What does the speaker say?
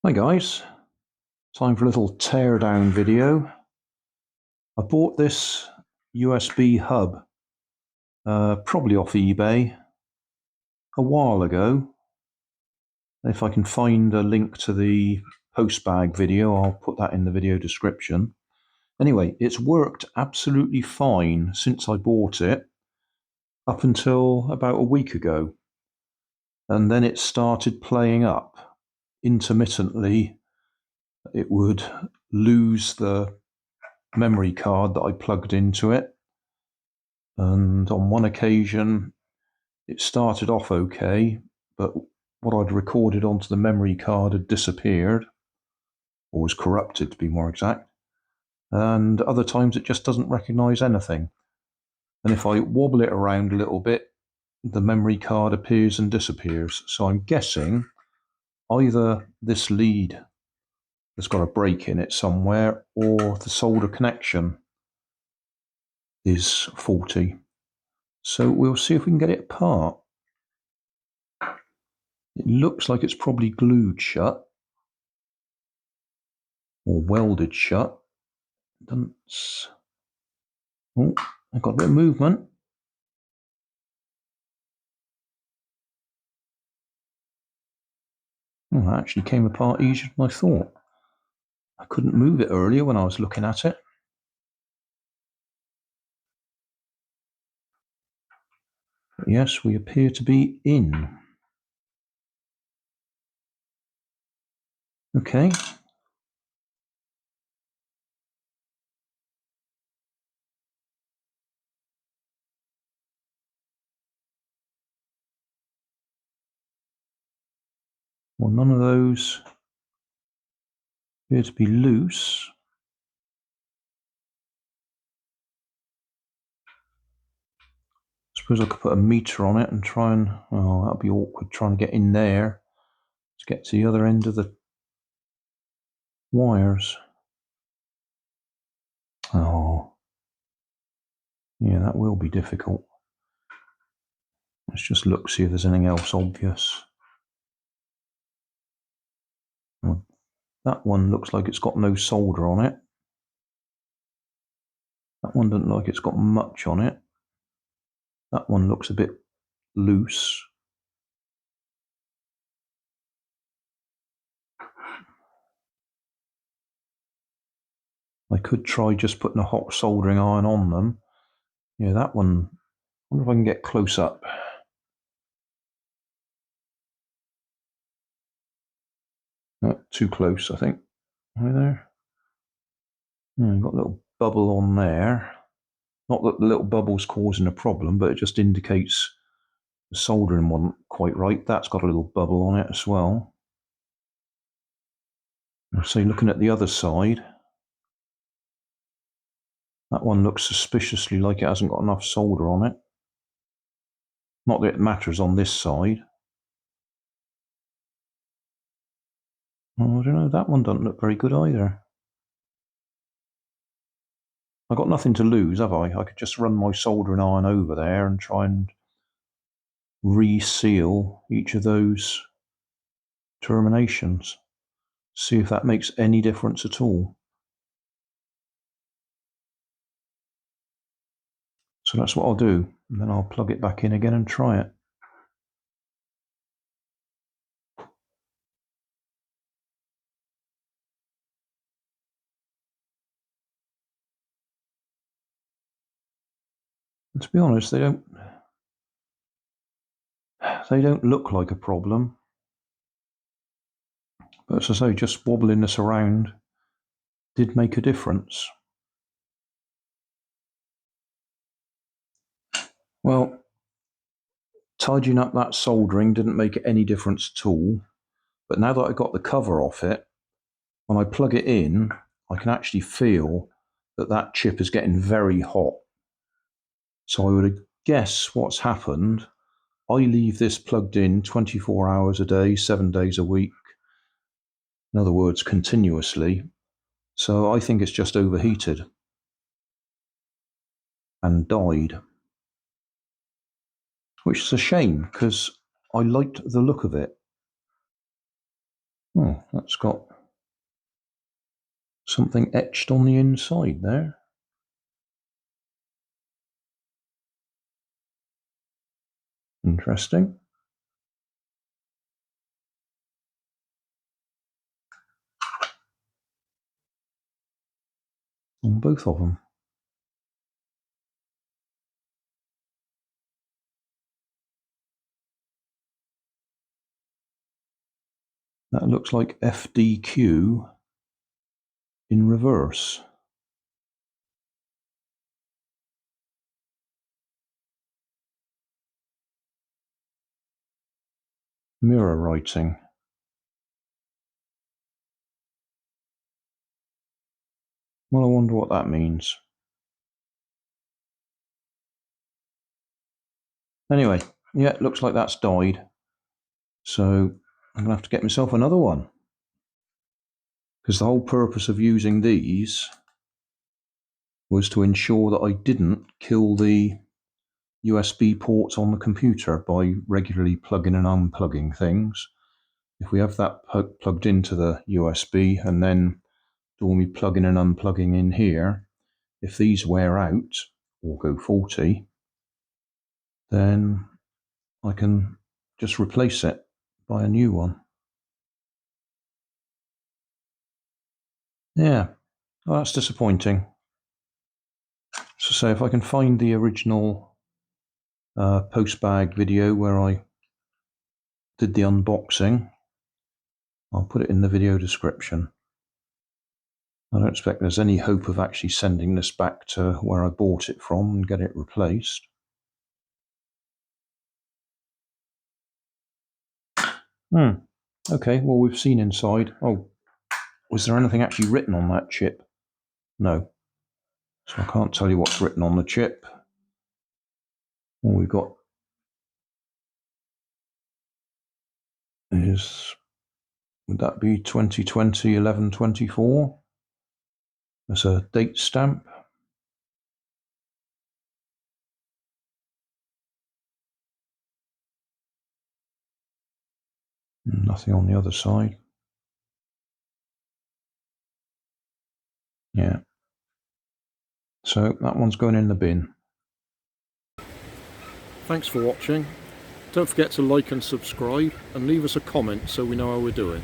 Hi guys, time for a little teardown video. I bought this USB hub, probably off eBay, a while ago. If I can find a link to the postbag video, I'll put that in the video description. Anyway, it's worked absolutely fine since I bought it, up until about a week ago. And then it started playing up. Intermittently, it would lose the memory card that I plugged into it. And on one occasion, it started off okay, but what I'd recorded onto the memory card had disappeared, or was corrupted to be more exact. And other times it just doesn't recognize anything. And if I wobble it around a little bit, the memory card appears and disappears. So I'm guessing either this lead has got a break in it somewhere, or the solder connection is faulty. So we'll see if we can get it apart. It looks like it's probably glued shut or welded shut. Oh, I've got a bit of movement. Oh, that actually came apart easier than I thought. I couldn't move it earlier when I was looking at it. But yes, we appear to be in. Okay. Well, none of those appear to be loose. I suppose I could put a meter on it and try and, oh, that'd be awkward trying to get in there to get to the other end of the wires. Oh, yeah, that will be difficult. Let's just look, see if there's anything else obvious. Well, that one looks like it's got no solder on it. That one doesn't look like it's got much on it. That one looks a bit loose. I could try just putting a hot soldering iron on them. Yeah, that one, I wonder if I can get close up. Too close, I think. Right there. Yeah, got a little bubble on there. Not that the little bubble's causing a problem, but it just indicates the soldering wasn't quite right. That's got a little bubble on it as well. So looking at the other side, that one looks suspiciously like it hasn't got enough solder on it. Not that it matters on this side. Oh, I don't know, that one doesn't look very good either. I've got nothing to lose, have I? I could just run my soldering iron over there and try and reseal each of those terminations. See if that makes any difference at all. So that's what I'll do. And then I'll plug it back in again and try it. And to be honest, they don't look like a problem. But as I say, just wobbling this around did make a difference. Well, tidying up that soldering didn't make any difference at all. But now that I got the cover off it, when I plug it in, I can actually feel that that chip is getting very hot. So I would guess what's happened. I leave this plugged in 24 hours a day, 7 days a week. In other words, continuously. So I think it's just overheated and died. Which is a shame, because I liked the look of it. Oh, that's got something etched on the inside there. Interesting. On both of them. That looks like FDQ in reverse. Mirror writing. Well, I wonder what that means. Anyway, yeah, it looks like that's died. So I'm going to have to get myself another one. Because the whole purpose of using these was to ensure that I didn't kill the USB ports on the computer by regularly plugging and unplugging things. If we have that plugged into the USB and then do me plugging and unplugging in here, if these wear out or go faulty, then I can just replace it by a new one. Yeah, well, that's disappointing. So say if I can find the original postbag video where I did the unboxing, I'll put it in the video description. I don't expect there's any hope of actually sending this back to where I bought it from and get it replaced. Okay, well, we've seen inside. Oh, was there anything actually written on that chip? No. So I can't tell you what's written on the chip. All we've got is, would that be 2020 11/24? There's a date stamp. Nothing on the other side. Yeah. So that one's going in the bin. Thanks for watching. Don't forget to like and subscribe and leave us a comment so we know how we're doing.